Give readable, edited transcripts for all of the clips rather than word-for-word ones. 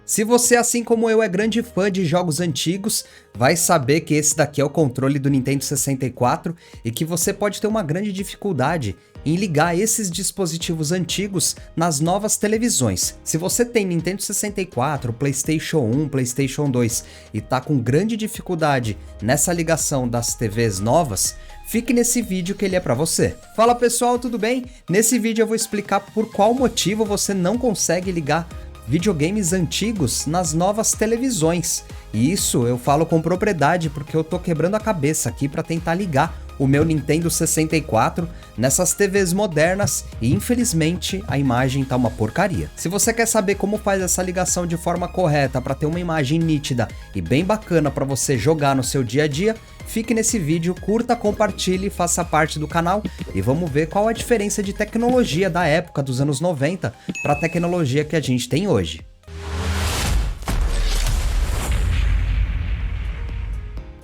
Se você, assim como eu, é grande fã de jogos antigos, vai saber que esse daqui é o controle do Nintendo 64 e que você pode ter uma grande dificuldade em ligar esses dispositivos antigos nas novas televisões. Se você tem Nintendo 64, PlayStation 1, PlayStation 2 e tá com grande dificuldade nessa ligação das TVs novas, fique nesse vídeo que ele é para você. Fala pessoal, tudo bem? Nesse vídeo eu vou explicar por qual motivo você não consegue ligar videogames antigos nas novas televisões. E isso eu falo com propriedade porque eu tô quebrando a cabeça aqui para tentar ligar o meu Nintendo 64 nessas TVs modernas e infelizmente a imagem tá uma porcaria. Se você quer saber como faz essa ligação de forma correta para ter uma imagem nítida e bem bacana para você jogar no seu dia a dia, fique nesse vídeo, curta, compartilhe, faça parte do canal e vamos ver qual a diferença de tecnologia da época dos anos 90 para a tecnologia que a gente tem hoje.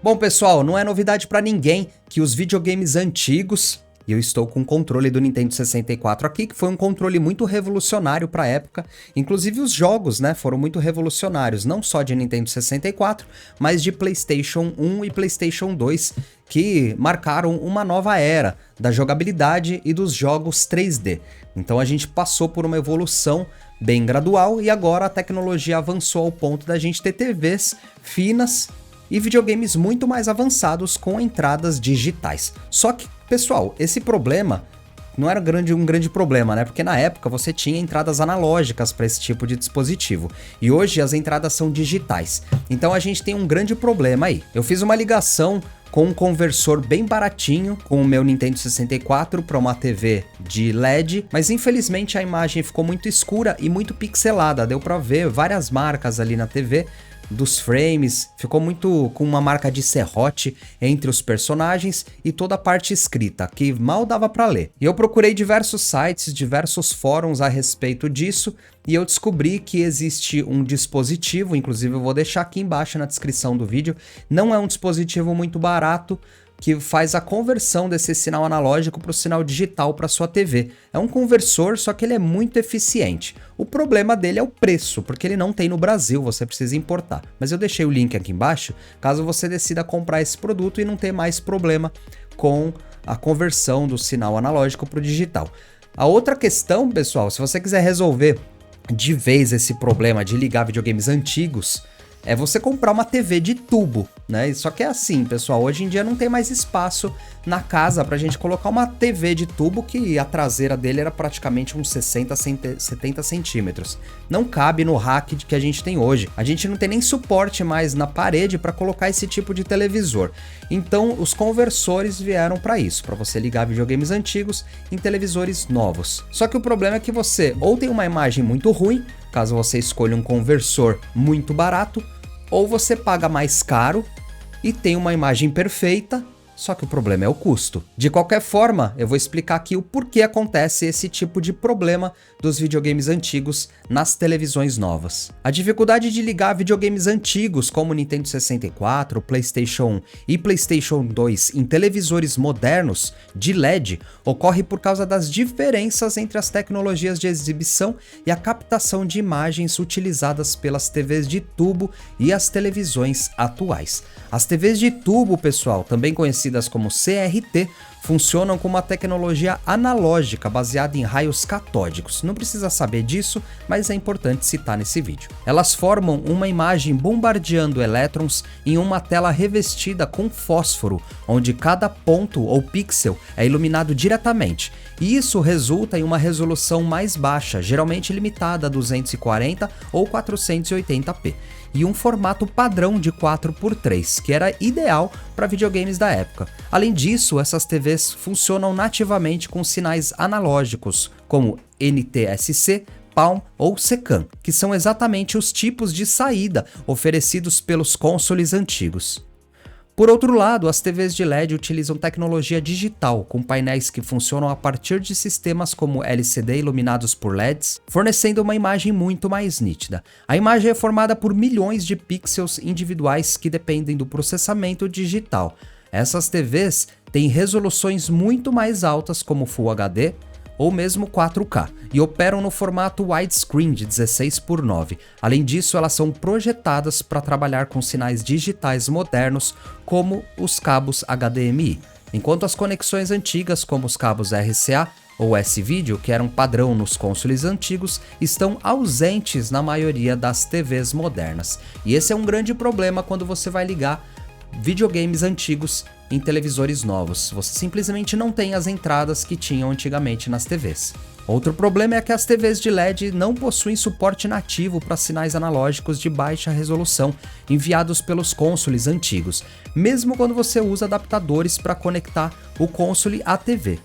Bom pessoal, não é novidade para ninguém que os videogames antigos, e eu estou com o controle do Nintendo 64 aqui, que foi um controle muito revolucionário para a época, inclusive os jogos, né, foram muito revolucionários, não só de Nintendo 64, mas de PlayStation 1 e PlayStation 2, que marcaram uma nova era da jogabilidade e dos jogos 3D. Então a gente passou por uma evolução bem gradual e agora a tecnologia avançou ao ponto da gente ter TVs finas e videogames muito mais avançados com entradas digitais. Só que, pessoal, esse problema não era um grande problema, né? Porque na época você tinha entradas analógicas para esse tipo de dispositivo. E hoje as entradas são digitais. Então a gente tem um grande problema aí. Eu fiz uma ligação com um conversor bem baratinho com o meu Nintendo 64 para uma TV de LED, mas infelizmente a imagem ficou muito escura e muito pixelada. Deu para ver várias marcas ali na TV dos frames, ficou muito com uma marca de serrote entre os personagens e toda a parte escrita, que mal dava para ler. E eu procurei diversos sites, diversos fóruns a respeito disso, e eu descobri que existe um dispositivo, inclusive eu vou deixar aqui embaixo na descrição do vídeo, não é um dispositivo muito barato, que faz a conversão desse sinal analógico para o sinal digital para sua TV. É um conversor, só que ele é muito eficiente. O problema dele é o preço, porque ele não tem no Brasil, você precisa importar. Mas eu deixei o link aqui embaixo, caso você decida comprar esse produto e não ter mais problema com a conversão do sinal analógico para o digital. A outra questão, pessoal, se você quiser resolver de vez esse problema de ligar videogames antigos, é você comprar uma TV de tubo, né? Só que é assim, pessoal, hoje em dia não tem mais espaço na casa pra gente colocar uma TV de tubo que a traseira dele era praticamente uns 60, 70 centímetros. Não cabe no rack que a gente tem hoje. A gente não tem nem suporte mais na parede para colocar esse tipo de televisor. Então, os conversores vieram para isso, para você ligar videogames antigos em televisores novos. Só que o problema é que você ou tem uma imagem muito ruim, caso você escolha um conversor muito barato, ou você paga mais caro e tem uma imagem perfeita, só que o problema é o custo. De qualquer forma, eu vou explicar aqui o porquê acontece esse tipo de problema dos videogames antigos nas televisões novas. A dificuldade de ligar videogames antigos como Nintendo 64, PlayStation 1 e PlayStation 2 em televisores modernos de LED ocorre por causa das diferenças entre as tecnologias de exibição e a captação de imagens utilizadas pelas TVs de tubo e as televisões atuais. As TVs de tubo, pessoal, também conhecidas como CRT, funcionam com uma tecnologia analógica baseada em raios catódicos. Não precisa saber disso, mas é importante citar nesse vídeo. Elas formam uma imagem bombardeando elétrons em uma tela revestida com fósforo, onde cada ponto ou pixel é iluminado diretamente. E isso resulta em uma resolução mais baixa, geralmente limitada a 240 ou 480p. E um formato padrão de 4x3, que era ideal para videogames da época. Além disso, essas TVs funcionam nativamente com sinais analógicos, como NTSC, Palm ou Secam, que são exatamente os tipos de saída oferecidos pelos consoles antigos. Por outro lado, as TVs de LED utilizam tecnologia digital, com painéis que funcionam a partir de sistemas como LCD iluminados por LEDs, fornecendo uma imagem muito mais nítida. A imagem é formada por milhões de pixels individuais que dependem do processamento digital. Essas TVs têm resoluções muito mais altas como Full HD, ou mesmo 4K, e operam no formato widescreen de 16:9. Além disso, elas são projetadas para trabalhar com sinais digitais modernos, como os cabos HDMI, enquanto as conexões antigas, como os cabos RCA ou S-Video, que eram padrão nos consoles antigos, estão ausentes na maioria das TVs modernas. E esse é um grande problema quando você vai ligar videogames antigos em televisores novos. Você simplesmente não tem as entradas que tinham antigamente nas TVs. Outro problema é que as TVs de LED não possuem suporte nativo para sinais analógicos de baixa resolução enviados pelos consoles antigos, mesmo quando você usa adaptadores para conectar o console à TV.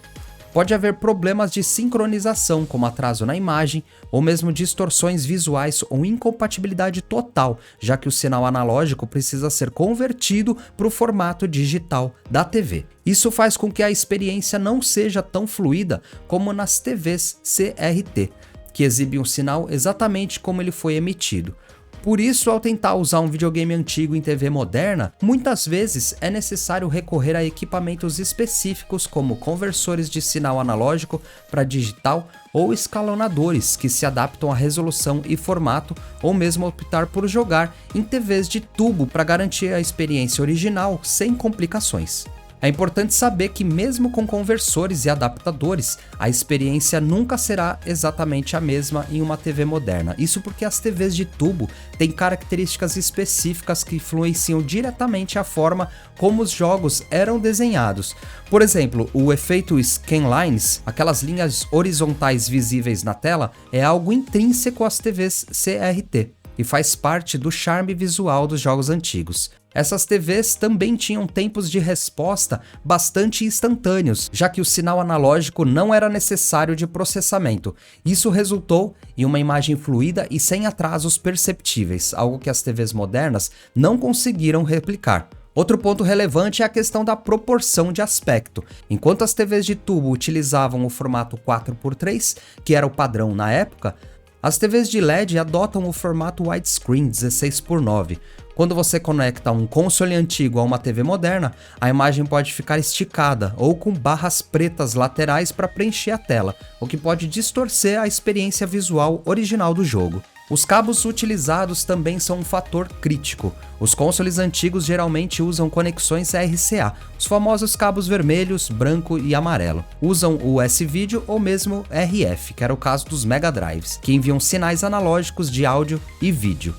Pode haver problemas de sincronização, como atraso na imagem, ou mesmo distorções visuais ou incompatibilidade total, já que o sinal analógico precisa ser convertido para o formato digital da TV. Isso faz com que a experiência não seja tão fluida como nas TVs CRT, que exibem o sinal exatamente como ele foi emitido. Por isso, ao tentar usar um videogame antigo em TV moderna, muitas vezes é necessário recorrer a equipamentos específicos como conversores de sinal analógico para digital ou escalonadores que se adaptam à resolução e formato, ou mesmo optar por jogar em TVs de tubo para garantir a experiência original sem complicações. É importante saber que mesmo com conversores e adaptadores, a experiência nunca será exatamente a mesma em uma TV moderna. Isso porque as TVs de tubo têm características específicas que influenciam diretamente a forma como os jogos eram desenhados. Por exemplo, o efeito scanlines, aquelas linhas horizontais visíveis na tela, é algo intrínseco às TVs CRT e faz parte do charme visual dos jogos antigos. Essas TVs também tinham tempos de resposta bastante instantâneos, já que o sinal analógico não era necessário de processamento. Isso resultou em uma imagem fluida e sem atrasos perceptíveis, algo que as TVs modernas não conseguiram replicar. Outro ponto relevante é a questão da proporção de aspecto. Enquanto as TVs de tubo utilizavam o formato 4:3, que era o padrão na época, as TVs de LED adotam o formato widescreen 16:9. Quando você conecta um console antigo a uma TV moderna, a imagem pode ficar esticada ou com barras pretas laterais para preencher a tela, o que pode distorcer a experiência visual original do jogo. Os cabos utilizados também são um fator crítico. Os consoles antigos geralmente usam conexões RCA, os famosos cabos vermelhos, branco e amarelo. Usam o S-Video ou mesmo RF, que era o caso dos Mega Drives, que enviam sinais analógicos de áudio e vídeo.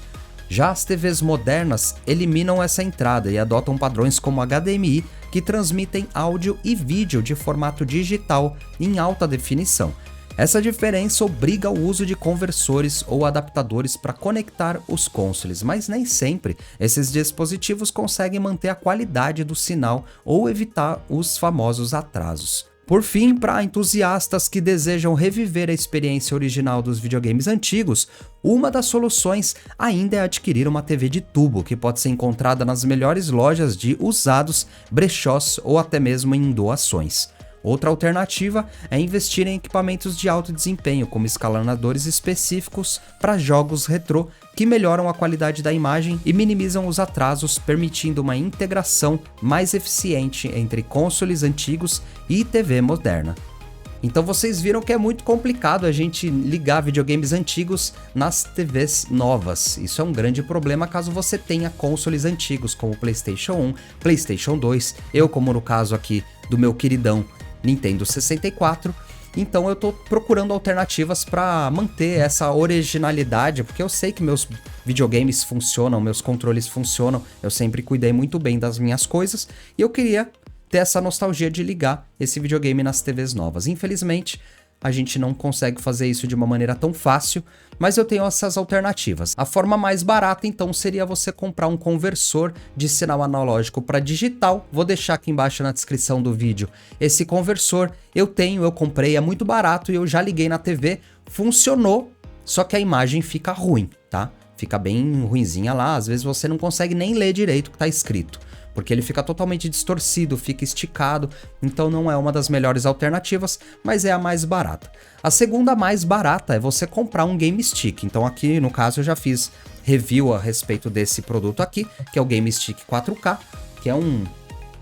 Já as TVs modernas eliminam essa entrada e adotam padrões como HDMI, que transmitem áudio e vídeo de formato digital em alta definição. Essa diferença obriga o uso de conversores ou adaptadores para conectar os consoles, mas nem sempre esses dispositivos conseguem manter a qualidade do sinal ou evitar os famosos atrasos. Por fim, para entusiastas que desejam reviver a experiência original dos videogames antigos, uma das soluções ainda é adquirir uma TV de tubo, que pode ser encontrada nas melhores lojas de usados, brechós ou até mesmo em doações. Outra alternativa é investir em equipamentos de alto desempenho, como escalonadores específicos para jogos retrô, que melhoram a qualidade da imagem e minimizam os atrasos, permitindo uma integração mais eficiente entre consoles antigos e TV moderna. Então vocês viram que é muito complicado a gente ligar videogames antigos nas TVs novas. Isso é um grande problema caso você tenha consoles antigos, como PlayStation 1, PlayStation 2, eu como no caso aqui do meu queridão Nintendo 64, então eu tô procurando alternativas para manter essa originalidade, porque eu sei que meus videogames funcionam, meus controles funcionam, eu sempre cuidei muito bem das minhas coisas, e eu queria ter essa nostalgia de ligar esse videogame nas TVs novas. Infelizmente, a gente não consegue fazer isso de uma maneira tão fácil, mas eu tenho essas alternativas. A forma mais barata, então, seria você comprar um conversor de sinal analógico para digital. Vou deixar aqui embaixo na descrição do vídeo esse conversor. Eu comprei, é muito barato e eu já liguei na TV, funcionou, só que a imagem fica ruim, tá? Fica bem ruinzinha lá, às vezes você não consegue nem ler direito o que tá escrito, porque ele fica totalmente distorcido, fica esticado, então não é uma das melhores alternativas, mas é a mais barata. A segunda mais barata é você comprar um Game Stick, então aqui no caso eu já fiz review a respeito desse produto aqui, que é o Game Stick 4K, que é um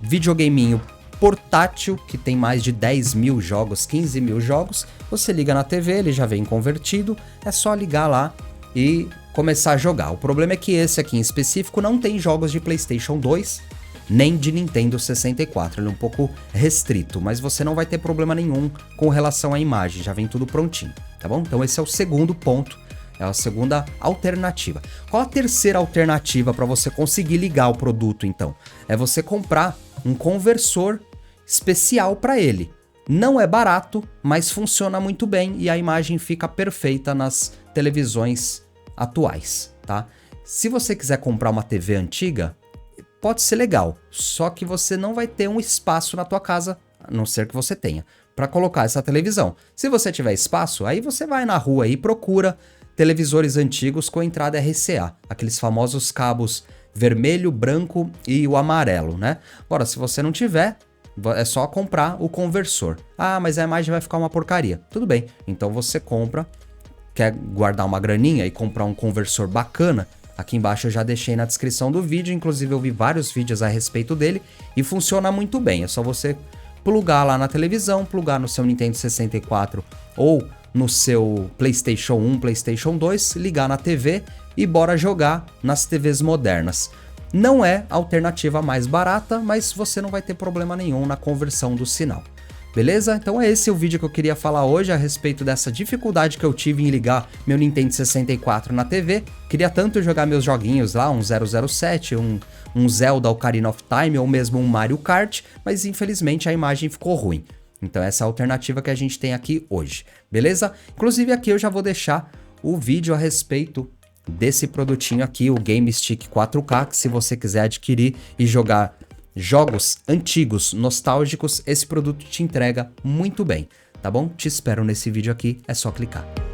videogameinho portátil, que tem mais de 10 mil jogos, 15 mil jogos, você liga na TV, ele já vem convertido, é só ligar lá e começar a jogar. O problema é que esse aqui em específico não tem jogos de PlayStation 2, nem de Nintendo 64, ele é um pouco restrito, mas você não vai ter problema nenhum com relação à imagem, já vem tudo prontinho, tá bom? Então esse é o segundo ponto, é a segunda alternativa. Qual a terceira alternativa para você conseguir ligar o produto, então? É você comprar um conversor especial para ele. Não é barato, mas funciona muito bem e a imagem fica perfeita nas televisões atuais, tá? Se você quiser comprar uma TV antiga, pode ser legal, só que você não vai ter um espaço na tua casa, a não ser que você tenha, para colocar essa televisão. Se você tiver espaço, aí você vai na rua e procura televisores antigos com entrada RCA, aqueles famosos cabos vermelho, branco e o amarelo, né? Agora, se você não tiver, é só comprar o conversor. Ah, mas a imagem vai ficar uma porcaria. Tudo bem, então você compra, quer guardar uma graninha e comprar um conversor bacana. Aqui embaixo eu já deixei na descrição do vídeo, inclusive eu vi vários vídeos a respeito dele e funciona muito bem. É só você plugar lá na televisão, plugar no seu Nintendo 64 ou no seu PlayStation 1, PlayStation 2, ligar na TV e bora jogar nas TVs modernas. Não é a alternativa mais barata, mas você não vai ter problema nenhum na conversão do sinal. Beleza? Então é esse o vídeo que eu queria falar hoje a respeito dessa dificuldade que eu tive em ligar meu Nintendo 64 na TV. Queria tanto jogar meus joguinhos lá, um 007, um Zelda Ocarina of Time ou mesmo um Mario Kart, mas infelizmente a imagem ficou ruim. Então essa é a alternativa que a gente tem aqui hoje, beleza? Inclusive aqui eu já vou deixar o vídeo a respeito desse produtinho aqui, o Game Stick 4K, que se você quiser adquirir e jogar jogos antigos, nostálgicos, esse produto te entrega muito bem, tá bom? Te espero nesse vídeo aqui, é só clicar.